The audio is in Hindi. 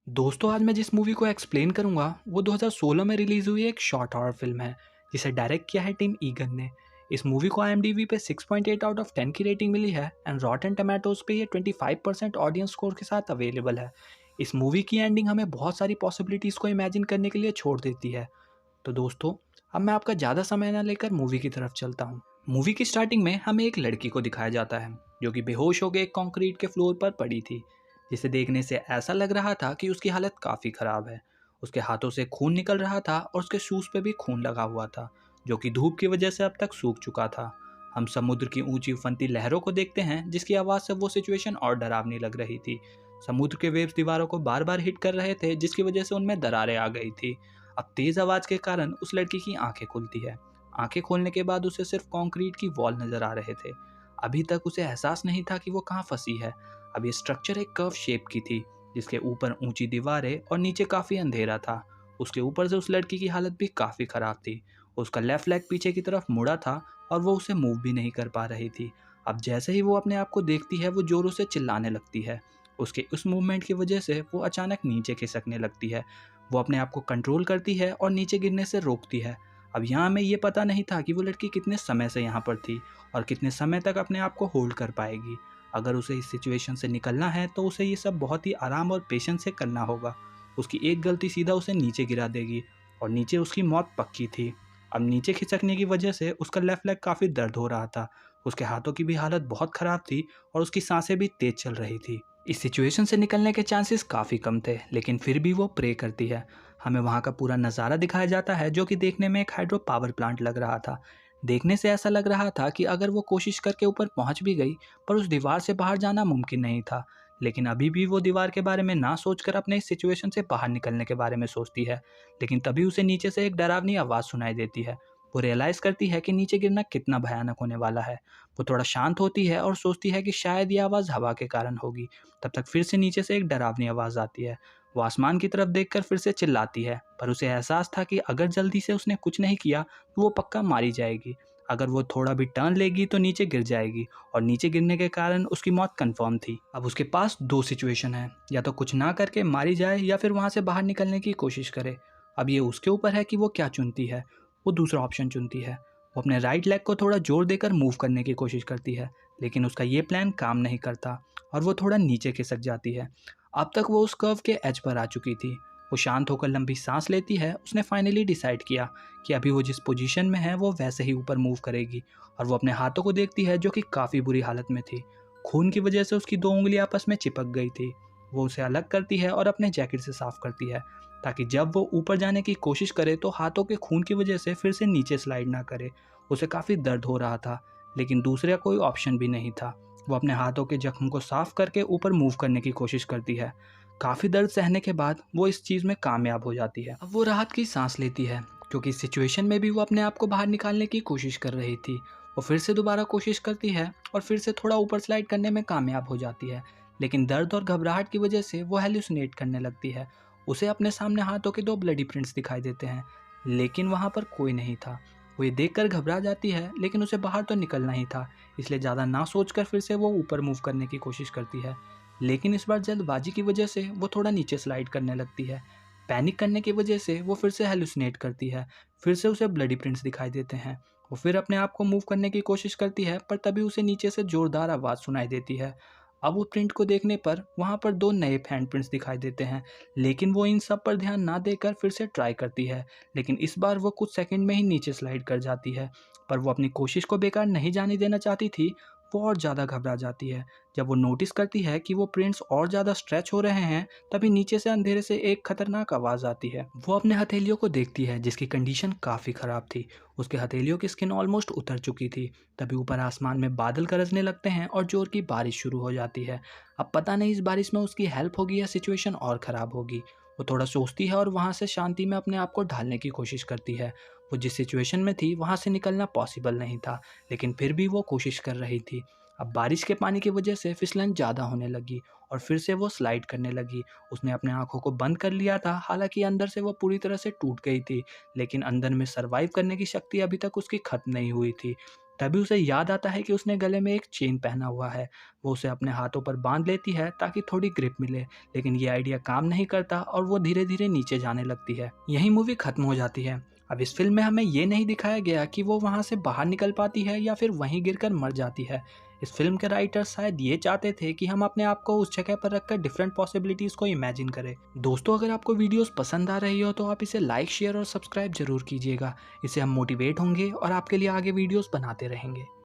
दोस्तों आज मैं जिस मूवी को एक्सप्लेन करूंगा वो 2016 में रिलीज हुई एक शॉर्ट हॉरर फिल्म है जिसे डायरेक्ट किया है टीम ईगन ने। इस मूवी को IMDb पे 6.8 आउट ऑफ 10 की रेटिंग मिली है एंड रॉटन टमाटोज पे ये 25% ऑडियंस स्कोर के साथ अवेलेबल है। इस मूवी की एंडिंग हमें बहुत सारी पॉसिबिलिटीज़ को इमेजिन करने के लिए छोड़ देती है। तो दोस्तों अब मैं आपका ज़्यादा समय ना लेकर मूवी की तरफ चलता हूँ। मूवी की स्टार्टिंग में हमें एक लड़की को दिखाया जाता है जो कि बेहोश होकर एक कंक्रीट के फ्लोर पर पड़ी थी, जिसे देखने से ऐसा लग रहा था कि उसकी हालत काफ़ी ख़राब है। उसके हाथों से खून निकल रहा था और उसके शूज़ पे भी खून लगा हुआ था जो कि धूप की वजह से अब तक सूख चुका था। हम समुद्र की ऊंची उफनती लहरों को देखते हैं जिसकी आवाज़ से वो सिचुएशन और डरावनी लग रही थी। समुद्र के वेव्स दीवारों को बार बार हिट कर रहे थे जिसकी वजह से उनमें दरारें आ गई थी। अब तेज़ आवाज़ के कारण उस लड़की की आंखें खुलती है। आंखें खोलने के बाद उसे सिर्फ कंक्रीट की वॉल नजर आ रहे थे। अभी तक उसे एहसास नहीं था कि वो कहाँ फंसी है। अब ये स्ट्रक्चर एक कर्व शेप की थी जिसके ऊपर ऊंची दीवारें और नीचे काफ़ी अंधेरा था। उसके ऊपर से उस लड़की की हालत भी काफ़ी ख़राब थी। उसका लेफ्ट लेग पीछे की तरफ मुड़ा था और वो उसे मूव भी नहीं कर पा रही थी। अब जैसे ही वो अपने आप को देखती है वो ज़ोरों से चिल्लाने लगती है। उसके उस मूवमेंट की वजह से वो अचानक नीचे खिसकने लगती है। वो अपने आप को कंट्रोल करती है और नीचे गिरने से रोकती है। अब यहाँ हमें ये पता नहीं था कि वो लड़की कितने समय से यहाँ पर थी और कितने समय तक अपने आप को होल्ड कर पाएगी। अगर उसे इस सिचुएशन से निकलना है तो उसे ये सब बहुत ही आराम और पेशेंस से करना होगा। उसकी एक गलती सीधा उसे नीचे गिरा देगी और नीचे उसकी मौत पक्की थी। अब नीचे खिसकने की वजह से उसका लेफ्ट लेग काफ़ी दर्द हो रहा था। उसके हाथों की भी हालत बहुत ख़राब थी और उसकी सांसें भी तेज चल रही थी। इस सिचुएशन से निकलने के चांसेस काफ़ी कम थे, लेकिन फिर भी वो प्रे करती है। हमें वहाँ का पूरा नज़ारा दिखाया जाता है जो कि देखने में एक हाइड्रो पावर प्लांट लग रहा था। देखने से ऐसा लग रहा था कि अगर वो कोशिश करके ऊपर पहुंच भी गई पर उस दीवार से बाहर जाना मुमकिन नहीं था। लेकिन अभी भी वो दीवार के बारे में ना सोचकर अपने इस सिचुएशन से बाहर निकलने के बारे में सोचती है। लेकिन तभी उसे नीचे से एक डरावनी आवाज़ सुनाई देती है। वो रियलाइज़ करती है कि नीचे गिरना कितना भयानक होने वाला है। वो थोड़ा शांत होती है और सोचती है कि शायद ये आवाज़ हवा के कारण होगी। तब तक फिर से नीचे से एक डरावनी आवाज़ आती है। वो आसमान की तरफ देखकर फिर से चिल्लाती है, पर उसे एहसास था कि अगर जल्दी से उसने कुछ नहीं किया तो वो पक्का मारी जाएगी। अगर वो थोड़ा भी टर्न लेगी तो नीचे गिर जाएगी और नीचे गिरने के कारण उसकी मौत कंफर्म थी। अब उसके पास दो सिचुएशन है, या तो कुछ ना करके मारी जाए या फिर वहाँ से बाहर निकलने की कोशिश करे। अब ये उसके ऊपर है कि वो क्या चुनती है। वो दूसरा ऑप्शन चुनती है। वो अपने राइट लेग को थोड़ा जोर देकर मूव करने की कोशिश करती है, लेकिन उसका ये प्लान काम नहीं करता और वो थोड़ा नीचे खिसक जाती है। अब तक वो उस कर्व के एज पर आ चुकी थी। वो शांत होकर लंबी सांस लेती है। उसने फाइनली डिसाइड किया कि अभी वो जिस पोजीशन में है वो वैसे ही ऊपर मूव करेगी और वो अपने हाथों को देखती है जो कि काफ़ी बुरी हालत में थी। खून की वजह से उसकी दो उंगलियां आपस में चिपक गई थी। वो उसे अलग करती है और अपने जैकेट से साफ करती है ताकि जब वो ऊपर जाने की कोशिश करे तो हाथों के खून की वजह से फिर से नीचे स्लाइड ना करे। उसे काफ़ी दर्द हो रहा था, लेकिन दूसरा कोई ऑप्शन भी नहीं था। वो अपने हाथों के जख्म को साफ करके ऊपर मूव करने की कोशिश करती है। काफ़ी दर्द सहने के बाद वो इस चीज़ में कामयाब हो जाती है। अब वो राहत की सांस लेती है क्योंकि इस सिचुएशन में भी वो अपने आप को बाहर निकालने की कोशिश कर रही थी। वो फिर से दोबारा कोशिश करती है और फिर से थोड़ा ऊपर स्लाइड करने में कामयाब हो जाती है, लेकिन दर्द और घबराहट की वजह से वो हेलुसिनेट करने लगती है। उसे अपने सामने हाथों के दो ब्लडी प्रिंट्स दिखाई देते हैं, लेकिन वहाँ पर कोई नहीं था। वो ये देखकर घबरा जाती है, लेकिन उसे बाहर तो निकलना ही था, इसलिए ज़्यादा ना सोचकर फिर से वो ऊपर मूव करने की कोशिश करती है। लेकिन इस बार जल्दबाजी की वजह से वो थोड़ा नीचे स्लाइड करने लगती है। पैनिक करने की वजह से वो फिर से हेलुसिनेट करती है। फिर से उसे ब्लडी प्रिंट्स दिखाई देते हैं। वो फिर अपने आप को मूव करने की कोशिश करती है, पर तभी उसे नीचे से ज़ोरदार आवाज़ सुनाई देती है। अब वो प्रिंट को देखने पर वहाँ पर दो नए हैंडप्रिंट्स दिखाई देते हैं, लेकिन वो इन सब पर ध्यान ना देकर फिर से ट्राई करती है। लेकिन इस बार वो कुछ सेकंड में ही नीचे स्लाइड कर जाती है। पर वो अपनी कोशिश को बेकार नहीं जाने देना चाहती थी। वो और ज़्यादा घबरा जाती है। जब वो नोटिस करती है कि वो प्रिंट्स और ज़्यादा स्ट्रेच हो रहे हैं, तभी नीचे से अंधेरे से एक खतरनाक आवाज़ आती है। वो अपने हथेलियों को देखती है जिसकी कंडीशन काफ़ी ख़राब थी। उसके हथेलियों की स्किन ऑलमोस्ट उतर चुकी थी। तभी ऊपर आसमान में बादल गरजने लगते हैं और जोर की बारिश शुरू हो जाती है। अब पता नहीं इस बारिश में उसकी हेल्प होगी या सिचुएशन और ख़राब होगी। वो थोड़ा सोचती है और वहाँ से शांति में अपने आप को ढालने की कोशिश करती है। वो जिस सिचुएशन में थी वहाँ से निकलना पॉसिबल नहीं था, लेकिन फिर भी वो कोशिश कर रही थी। अब बारिश के पानी की वजह से फिसलन ज़्यादा होने लगी और फिर से वो स्लाइड करने लगी। उसने अपने आँखों को बंद कर लिया था, हालांकि अंदर से वो पूरी तरह से टूट गई थी, लेकिन अंदर में सर्वाइव करने की शक्ति अभी तक उसकी खत्म नहीं हुई थी। तभी उसे याद आता है कि उसने गले में एक चेन पहना हुआ है। वो उसे अपने हाथों पर बांध लेती है ताकि थोड़ी ग्रिप मिले, लेकिन ये आइडिया काम नहीं करता और वो धीरे धीरे नीचे जाने लगती है। यही मूवी खत्म हो जाती है। अब इस फिल्म में हमें ये नहीं दिखाया गया कि वो वहाँ से बाहर निकल पाती है या फिर वहीं गिरकर मर जाती है। इस फिल्म के राइटर शायद ये चाहते थे कि हम अपने आप को उस जगह पर रखकर डिफरेंट पॉसिबिलिटीज़ को इमेजिन करें। दोस्तों, अगर आपको वीडियोस पसंद आ रही हो तो आप इसे लाइक, शेयर और सब्सक्राइब जरूर कीजिएगा। इससे हम मोटिवेट होंगे और आपके लिए आगे वीडियोस बनाते रहेंगे।